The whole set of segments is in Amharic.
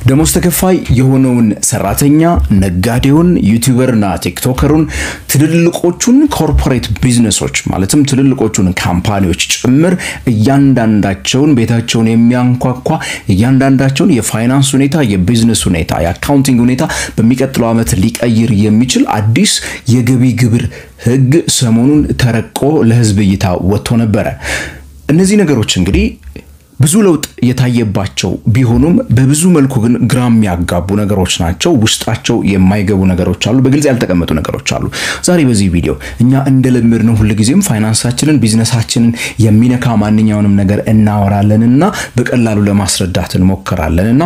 ደሞዝ ተከፋይ የሆነውን ሰራተኛ ነጋዴውን ዩቲዩበርና ቲክቶከሩን ትልልቆቹን ኮርፖሬት ቢዝነሶች ማለትም ትልልቆቹን ካምፓኒዎች ጭምር እያንዳንዳቸውን ቤታቸውን የሚያንኳኳ እያንዳንዳቸውን የፋይናንስ ሁኔታ የቢዝነስ ሁኔታ የአካውንቲንግ ሁኔታ በሚቀጥለው ዓመት ሊቀይር የሚችል አዲስ የገቢ ግብር ህግ ሰሞኑን ተረቆ ለህዝብ እይታ ወጥቶ ነበር። እነዚህ ነገሮች እንግዲህ ብዙ ለውጥ የታየባቸው ቢሆኑም በብዙ መልኩ ግን ግራም ያጋቡ ነገሮች ናቸው። ውስጣቸው የማይገቡ ነገሮች አሉ፣ በግልጽ ያልተቀመጡ ነገሮች አሉ። ዛሬ በዚህ ቪዲዮ እኛ እንደለመድነው ሁሉ ጊዜም ፋይናንሳችንን ቢዝነሳችንን የሚነካ ማንኛውንም ነገር እናወራለንና በቀላሉ ለማስረዳት እንሞክራለንና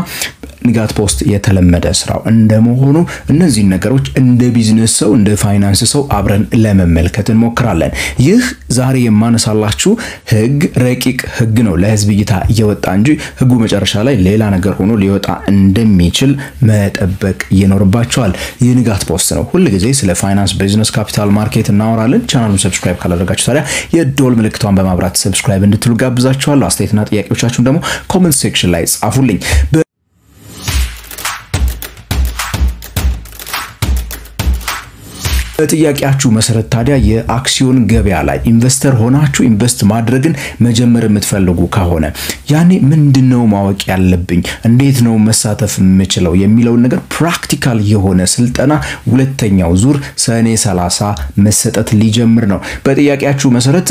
ንጋት ፖስት የተለመደ ስራው እንደመሆኑ እነዚህ ነገሮች እንደ ቢዝነስ ሰው እንደ ፋይናንስ ሰው አብረን ለመመልከት እንሞክራለን። ይህ ዛሬ የማነሳላችሁ ህግ ረቂቅ ህግ ነው ለህዝብ እይታ እየወጣ እንጂ ህጉ መጨረሻ ላይ ሌላ ነገር ሆኖ ሊወጣ እንደሚችል መጠበቅ ይኖርባችኋል። ይህ ንጋት ፖስት ነው። ሁሉ ጊዜ ስለ ፋይናንስ ቢዝነስ ካፒታል ማርኬት እናወራለን። ቻናሉን ሰብስክራይብ ካላደረጋችሁ ታዲያ የዶል ምልክቷን በማብራት ሰብስክራይብ እንድትሉ ጋብዛችኋለሁ። አስተያየትና ጥያቄዎቻችሁን ደግሞ ኮሜንት ሴክሽን ላይ ጻፉልኝ። በጥያቄያችሁ መሰረት ታዲያ የአክሲዮን ገበያ ላይ ኢንቨስተር ሆናችሁ ኢንቨስት ማድረግን መጀመር የምትፈልጉ ከሆነ ያኔ ምንድነው ማወቅ ያለብኝ እንዴት ነው መሳተፍ የምችለው የሚለው ነገር ፕራክቲካል የሆነ ስልጠና ሁለተኛው ዙር ሰኔ 30 መሰጠት ሊጀምር ነው። በጥያቄያችሁ መሰረት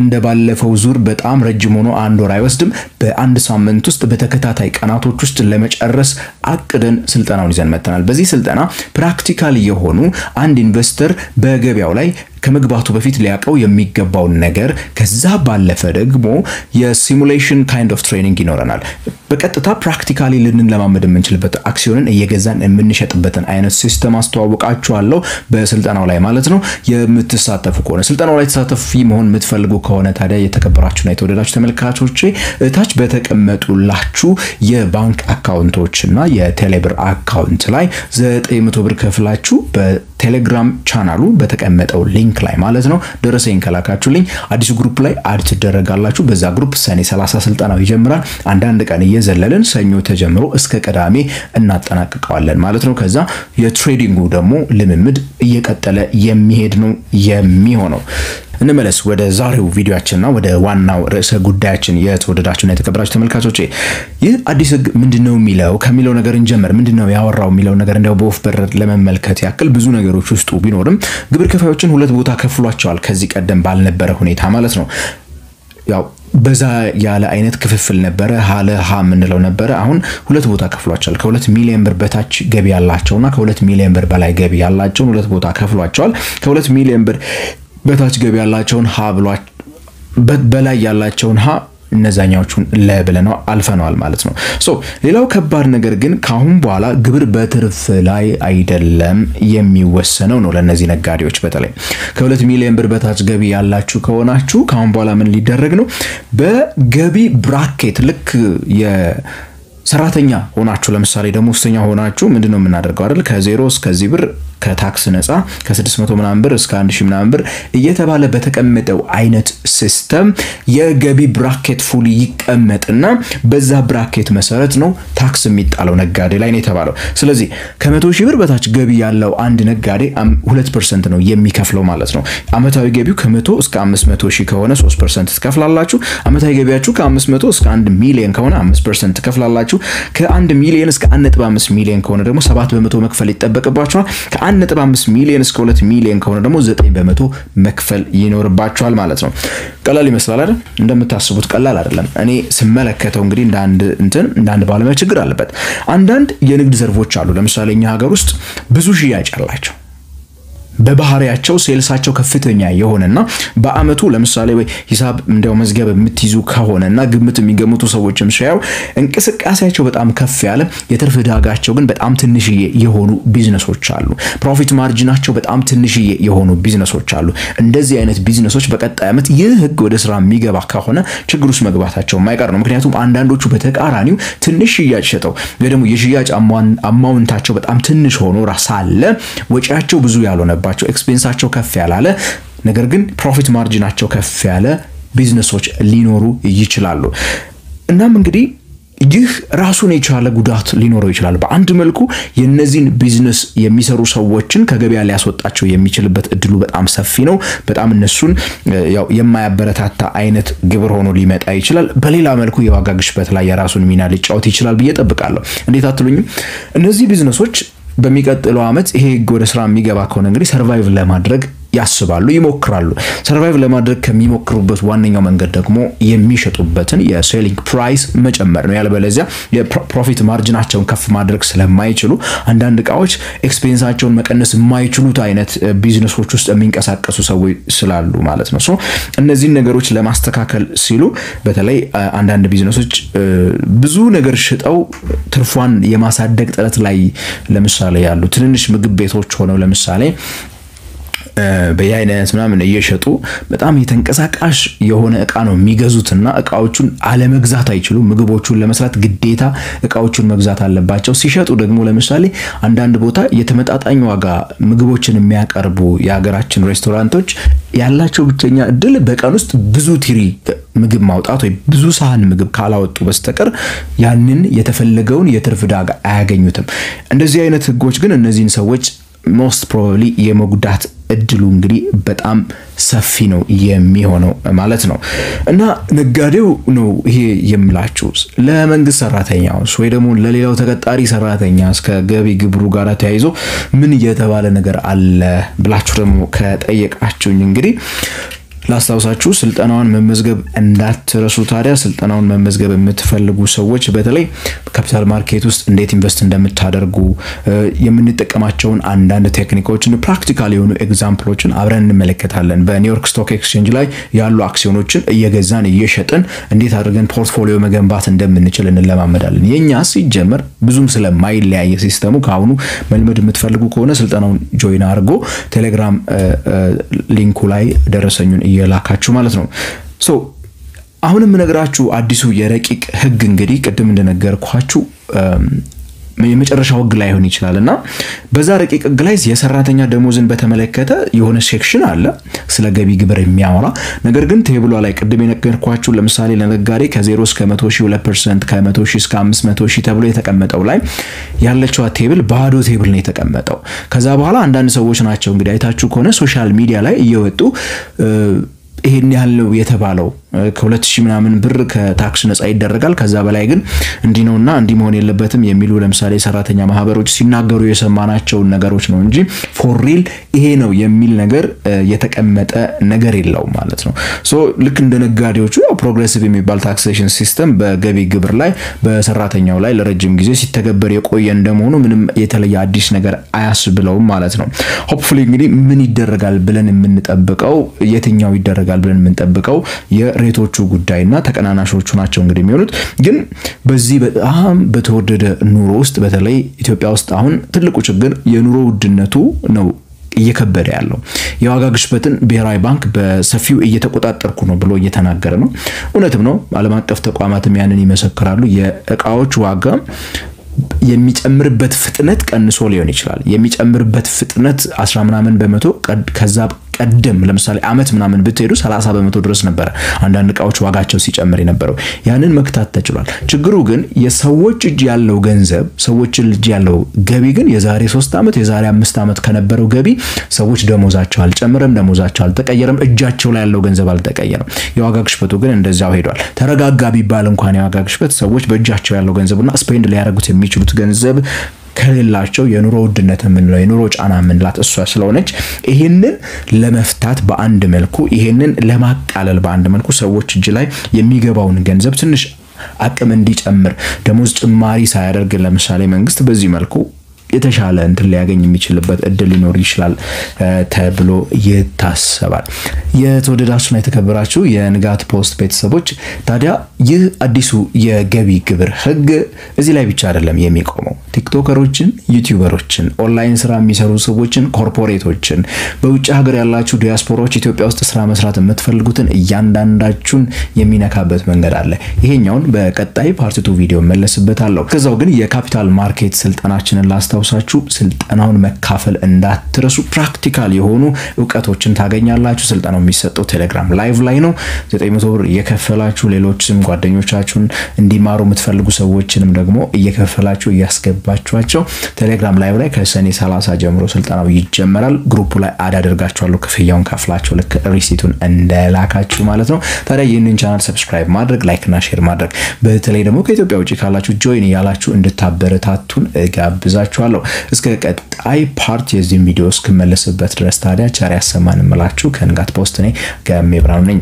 እንደባለፈው ዙር በጣም ረጅም ሆኖ አንድ ወር አይወስድም። በአንድ ሳምንት ውስጥ በተከታታይ ቀናቶች ውስጥ ለመጨረስ አቅደን ስልጠናውን ይዘን መተናል። በዚህ ስልጠና ፕራክቲካል የሆኑ አንድ ኢንቨስተር በገበያው ላይ ከመግባቱ በፊት ሊያቀው የሚገባው ነገር ከዛ ባለፈ ደግሞ የሲሙሌሽን ካይንድ ኦፍ ትሬኒንግ ይኖረናል። በቀጥታ ፕራክቲካሊ ልንለማመድ የምንችልበት አክሲዮንን እየገዛን የምንሸጥበትን አይነት ሲስተም አስተዋውቃችኋለሁ በስልጠናው ላይ ማለት ነው። የምትሳተፉ ከሆነ ስልጠናው ላይ ተሳተፉ መሆን የምትፈልጉ ከሆነ ታዲያ የተከበራችሁና የተወደዳችሁ ተመልካቾቼ እታች በተቀመጡላችሁ የባንክ አካውንቶችና የቴሌብር አካውንት ላይ 900 ብር ከፍላችሁ በቴሌግራም ቻናሉ በተቀመጠው ሊንክ ላይ ማለት ነው ደረሰኝ ከላካችሁልኝ አዲስ ግሩፕ ላይ አድ ትደረጋላችሁ። በዛ ግሩፕ ሰኔ 30 ስልጠናው ይጀምራል። አንዳንድ ቀን እየዘለልን ሰኞ ተጀምሮ እስከ ቅዳሜ እናጠናቅቀዋለን ማለት ነው። ከዛ የትሬዲንጉ ደግሞ ልምምድ እየቀጠለ የሚሄድ ነው የሚሆነው። እንመለስ ወደ ዛሬው ቪዲዮአችንና ወደ ዋናው ርዕሰ ጉዳያችን የተወደዳችሁና የተከበራችሁ ተመልካቾቼ። ይህ አዲስ ህግ ምንድነው የሚለው ከሚለው ነገር እንጀምር። ምንድነው ያወራው የሚለው ነገር እንደው በወፍ በረር ለመመልከት ያክል ብዙ ነገሮች ውስጡ ቢኖርም ግብር ከፋዮችን ሁለት ቦታ ከፍሏቸዋል ከዚህ ቀደም ባልነበረ ሁኔታ ማለት ነው። ያው በዛ ያለ አይነት ክፍፍል ነበረ ሀ ምንለው ነበረ። አሁን ሁለት ቦታ ከፍሏቸዋል። ከ2 ሚሊዮን ብር በታች ገቢ ያላቸውና ከ2 ሚሊዮን ብር በላይ ገቢ ያላቸውን ሁለት ቦታ ከፍሏቸዋል። ከ2 ሚሊዮን ብር በታች ገቢ ያላቸውን በላይ ያላቸውን እነዛኛዎቹን ለብለናው አልፈናል ማለት ነው። ሌላው ከባድ ነገር ግን ካሁን በኋላ ግብር በትርፍ ላይ አይደለም የሚወሰነው ነው ለነዚህ ነጋዴዎች። በተለይ ከ2 ሚሊዮን ብር በታች ገቢ ያላችሁ ከሆናችሁ ካሁን በኋላ ምን ሊደረግ ነው? በገቢ ብራኬት ልክ ሰራተኛ ሆናችሁ ለምሳሌ ደሞዝተኛ ሆናችሁ ምንድነው የምናደርገው አይደል? ከ0 እስከ ብር ከታክስ ነፃ ከ600 ምናምን ብር እስከ 1000 ምናምን ብር እየተባለ በተቀመጠው አይነት ሲስተም የገቢ ብራኬት ፉሊ ይቀመጥና በዛ ብራኬት መሰረት ነው ታክስ የሚጣለው ነጋዴ ላይ ነው የተባለው። ስለዚህ ከ100,000 ብር በታች ገቢ ያለው አንድ ነጋዴ 2% ነው የሚከፍለው ማለት ነው። አመታዊ ገቢው ከ100 እስከ 500,000 ከሆነ 3% ትከፍላላችሁ። አመታዊ ገቢያችሁ ከ500 እስከ 1 ሚሊዮን ከሆነ 5% ትከፍላላችሁ። ከ1 ሚሊዮን እስከ 1.5 ሚሊዮን ከሆነ ደግሞ 7% መክፈል ይጠበቅባችኋል። ከ1.5 ሚሊዮን እስከ 2 ሚሊዮን ከሆነ ደግሞ 9% መክፈል ይኖርባችኋል ማለት ነው። ቀላል ይመስላል አይደል? እንደምታስቡት ቀላል አይደለም። እኔ ስመለከተው እንግዲህ እንደ አንድ ባለሙያ ችግር አለበት። አንዳንድ የንግድ ዘርፎች አሉ ለምሳሌ እኛ ሀገር ውስጥ ብዙ ሽያጭ አላቸው በባህሪያቸው ሴልሳቸው ከፍተኛ የሆነና በአመቱ ለምሳሌ ወይ ሂሳብ እንደው መዝገብ የምትይዙ ከሆነና ግምት የሚገምቱ ሰዎችም ሻያው እንቅስቃሴያቸው በጣም ከፍ ያለ የትርፍ ዳጋቸው ግን በጣም ትንሽዬ የሆኑ ቢዝነሶች አሉ። ፕሮፊት ማርጂናቸው በጣም ትንሽዬ የሆኑ ቢዝነሶች አሉ። እንደዚህ አይነት ቢዝነሶች በቀጣይ አመት ይህ ህግ ወደ ስራ የሚገባ ከሆነ ችግር ውስጥ መግባታቸው የማይቀር ነው። ምክንያቱም አንዳንዶቹ በተቃራኒው ትንሽ ሽያጭ ሸጠው ደግሞ የሽያጭ አማውንታቸው በጣም ትንሽ ሆኖ ራሳለ ወጪያቸው ብዙ ያልሆነባቸው ኤክስፔንሳቸው ከፍ ያላለ ነገር ግን ፕሮፊት ማርጂናቸው ከፍ ያለ ቢዝነሶች ሊኖሩ ይችላሉ። እናም እንግዲህ ይህ ራሱን የቻለ ጉዳት ሊኖረው ይችላል። በአንድ መልኩ የነዚህን ቢዝነስ የሚሰሩ ሰዎችን ከገበያ ሊያስወጣቸው የሚችልበት እድሉ በጣም ሰፊ ነው። በጣም እነሱን ያው የማያበረታታ አይነት ግብር ሆኖ ሊመጣ ይችላል። በሌላ መልኩ የዋጋ ግሽበት ላይ የራሱን ሚና ሊጫወት ይችላል ብዬ ጠብቃለሁ። እንዴት አትሉኝም? እነዚህ ቢዝነሶች በሚቀጥለው አመት ይሄ ወደ ስራ የሚገባ ከሆነ እንግዲህ ሰርቫይቭ ለማድረግ ያስባሉ፣ ይሞክራሉ። ሰርቫይቭ ለማድረግ ከሚሞክሩበት ዋነኛው መንገድ ደግሞ የሚሸጡበትን የሴሊንግ ፕራይስ መጨመር ነው። ያለበለዚያ የፕሮፊት ማርጂናቸውን ከፍ ማድረግ ስለማይችሉ አንዳንድ እቃዎች ኤክስፔንሳቸውን መቀነስ የማይችሉት አይነት ቢዝነሶች ውስጥ የሚንቀሳቀሱ ሰዎች ስላሉ ማለት ነው። ሶ እነዚህን ነገሮች ለማስተካከል ሲሉ በተለይ አንዳንድ ቢዝነሶች ብዙ ነገር ሽጠው ትርፏን የማሳደግ ጥረት ላይ ለምሳሌ ያሉ ትንንሽ ምግብ ቤቶች ሆነው ለምሳሌ በየአይነት ምናምን እየሸጡ በጣም የተንቀሳቃሽ የሆነ እቃ ነው የሚገዙትና እቃዎቹን አለመግዛት አይችሉም። ምግቦቹን ለመስራት ግዴታ እቃዎቹን መግዛት አለባቸው። ሲሸጡ ደግሞ ለምሳሌ አንዳንድ ቦታ የተመጣጣኝ ዋጋ ምግቦችን የሚያቀርቡ የሀገራችን ሬስቶራንቶች ያላቸው ብቸኛ እድል በቀን ውስጥ ብዙ ትሪ ምግብ ማውጣት ወይ ብዙ ሳህን ምግብ ካላወጡ በስተቀር ያንን የተፈለገውን የትርፍ ዳጋ አያገኙትም። እንደዚህ አይነት ህጎች ግን እነዚህን ሰዎች most probably የመጉዳት እድሉ እንግዲህ በጣም ሰፊ ነው የሚሆነው ማለት ነው። እና ነጋዴው ነው ይሄ የምላችሁ ለመንግስት ሰራተኛውስ ወይ ደግሞ ለሌላው ተቀጣሪ ሰራተኛ እስከ ገቢ ግብሩ ጋር ተያይዞ ምን እየተባለ ነገር አለ ብላችሁ ደግሞ ከጠየቃችሁኝ እንግዲህ ላስታውሳችሁ ስልጠናውን መመዝገብ እንዳትረሱ። ታዲያ ስልጠናውን መመዝገብ የምትፈልጉ ሰዎች በተለይ ካፒታል ማርኬት ውስጥ እንዴት ኢንቨስት እንደምታደርጉ የምንጠቀማቸውን አንዳንድ ቴክኒኮችን ፕራክቲካሊ የሆኑ ኤግዛምፕሎችን አብረን እንመለከታለን። በኒውዮርክ ስቶክ ኤክስቼንጅ ላይ ያሉ አክሲዮኖችን እየገዛን እየሸጥን እንዴት አድርገን ፖርትፎሊዮ መገንባት እንደምንችል እንለማመዳለን። የኛ ሲጀመር ብዙም ስለማይለያየ ሲስተሙ ካሁኑ መልመድ የምትፈልጉ ከሆነ ስልጠናውን ጆይን አድርጎ ቴሌግራም ሊንኩ ላይ ደረሰኙን እየላካችሁ ማለት ነው። ሶ አሁንም ነገራችሁ አዲሱ የረቂቅ ህግ እንግዲህ ቅድም እንደነገርኳችሁ የመጨረሻው ህግ ላይ ሆነ ይችላልና በዛ ረቂቅ ህግ ላይ የሰራተኛ ደሞዝን በተመለከተ የሆነ ሴክሽን አለ ስለ ገቢ ግብር የሚያወራ ነገር ግን ቴብሏ ላይ ቅድም የነገርኳችሁ ለምሳሌ ለነጋዴ ከ0 እስከ 100,000 2% ከ100,000 እስከ 500,000 ተብሎ የተቀመጠው ላይ ያለችው ቴብል ባዶ ቴብል ነው የተቀመጠው። ከዛ በኋላ አንዳንድ ሰዎች ናቸው እንግዲህ አይታችሁ ከሆነ ሶሻል ሚዲያ ላይ እየወጡ ይሄን ያለው የተባለው ከ2000 ምናምን ብር ከታክስ ነፃ ይደረጋል ከዛ በላይ ግን እንዲ ነውና እንዲ መሆን የለበትም የሚሉ ለምሳሌ ሰራተኛ ማህበሮች ሲናገሩ የሰማናቸው ነገሮች ነው እንጂ ፎር ሪል ይሄ ነው የሚል ነገር የተቀመጠ ነገር የለው ማለት ነው። ሶ ልክ እንደ ነጋዴዎቹ ያው ፕሮግሬሲቭ የሚባል ታክሴሽን ሲስተም በገቢ ግብር ላይ በሰራተኛው ላይ ለረጅም ጊዜ ሲተገበር የቆየ እንደመሆኑ ምንም የተለየ አዲስ ነገር አያስብለውም ማለት ነው። ሆፕፉሊ እንግዲህ ምን ይደረጋል ብለን የምንጠብቀው የትኛው ይደረጋል ብለን የምንጠብቀው ሬቶቹ ጉዳይና ተቀናናሾቹ ናቸው እንግዲህ የሚሆኑት። ግን በዚህ በጣም በተወደደ ኑሮ ውስጥ በተለይ ኢትዮጵያ ውስጥ አሁን ትልቁ ችግር የኑሮ ውድነቱ ነው እየከበደ ያለው። የዋጋ ግሽበትን ብሔራዊ ባንክ በሰፊው እየተቆጣጠርኩ ነው ብሎ እየተናገረ ነው። እውነትም ነው። ዓለም አቀፍ ተቋማትም ያንን ይመሰክራሉ። የእቃዎች ዋጋ የሚጨምርበት ፍጥነት ቀንሶ ሊሆን ይችላል። የሚጨምርበት ፍጥነት 10 ምናምን በመቶ ከዛ ቀደም ለምሳሌ አመት ምናምን ብትሄዱ 30 በመቶ ድረስ ነበር አንዳንድ እቃዎች ዋጋቸው ሲጨምር የነበረው። ያንን መክታት ተችሏል። ችግሩ ግን የሰዎች እጅ ያለው ገንዘብ ሰዎች እጅ ያለው ገቢ ግን የዛሬ 3 አመት የዛሬ 5 አመት ከነበረው ገቢ ሰዎች ደሞዛቸው አልጨመረም፣ ደሞዛቸው አልተቀየረም፣ እጃቸው ላይ ያለው ገንዘብ አልተቀየረም። የዋጋ ግሽበቱ ግን እንደዛው ሄዷል። ተረጋጋ ቢባል እንኳን የዋጋ ግሽበት ሰዎች በእጃቸው ያለው ገንዘብና ስፔንድ ሊያደርጉት የሚችሉት ገንዘብ ከሌላቸው የኑሮ ውድነት ምንለው የኑሮ ጫና ምንላት እሷ ስለሆነች ይሄንን ለመፍታት በአንድ መልኩ ይሄንን ለማቃለል በአንድ መልኩ ሰዎች እጅ ላይ የሚገባውን ገንዘብ ትንሽ አቅም እንዲጨምር ደሞዝ ጭማሪ ሳያደርግ ለምሳሌ መንግስት በዚህ መልኩ የተሻለ እንትን ሊያገኝ የሚችልበት እድል ሊኖር ይችላል ተብሎ ይታሰባል። የተወደዳችሁና የተከበራችሁ የንጋት ፖስት ቤተሰቦች ታዲያ ይህ አዲሱ የገቢ ግብር ህግ እዚህ ላይ ብቻ አይደለም የሚቆመው። ቲክቶከሮችን ዩቲዩበሮችን ኦንላይን ስራ የሚሰሩ ሰዎችን ኮርፖሬቶችን በውጭ ሀገር ያላችሁ ዲያስፖራዎች ኢትዮጵያ ውስጥ ስራ መስራት የምትፈልጉትን እያንዳንዳችሁን የሚነካበት መንገድ አለ ይሄኛውን በቀጣይ ፓርት 2 ቪዲዮ መለስበታለሁ ከዛው ግን የካፒታል ማርኬት ስልጠናችንን ላስታውሳችሁ ስልጠናውን መካፈል እንዳትረሱ ፕራክቲካል የሆኑ ዕውቀቶችን ታገኛላችሁ ስልጠናው የሚሰጠው ቴሌግራም ላይቭ ላይ ነው 900 ብር እየከፈላችሁ ሌሎችም ጓደኞቻችሁን እንዲማሩ የምትፈልጉ ሰዎችንም ደግሞ እየከፈላችሁ ያስገባችኋቸው ቴሌግራም ላይቭ ላይ ከሰኔ 30 ጀምሮ ስልጠናው ይጀምራል ግሩፑ ላይ አድ አድርጋችኋለሁ ክፍያውን ከፍላችሁ ልክ ሪሲቱን እንደላካችሁ ማለት ነው ታዲያ ይህንን ቻናል ሰብስክራይብ ማድረግ ላይክ እና ሼር ማድረግ በተለይ ደግሞ ከኢትዮጵያ ውጪ ካላችሁ ጆይን ያላችሁ እንድታበረታቱን ጋብዛችኋለሁ እስከ ቀጣይ ፓርት የዚህ ቪዲዮ እስከመለስበት ድረስ ታዲያ ቸር ያሰማን እንምላችሁ ከንጋት ፖስት ነኝ ገሜ ብራውን ነኝ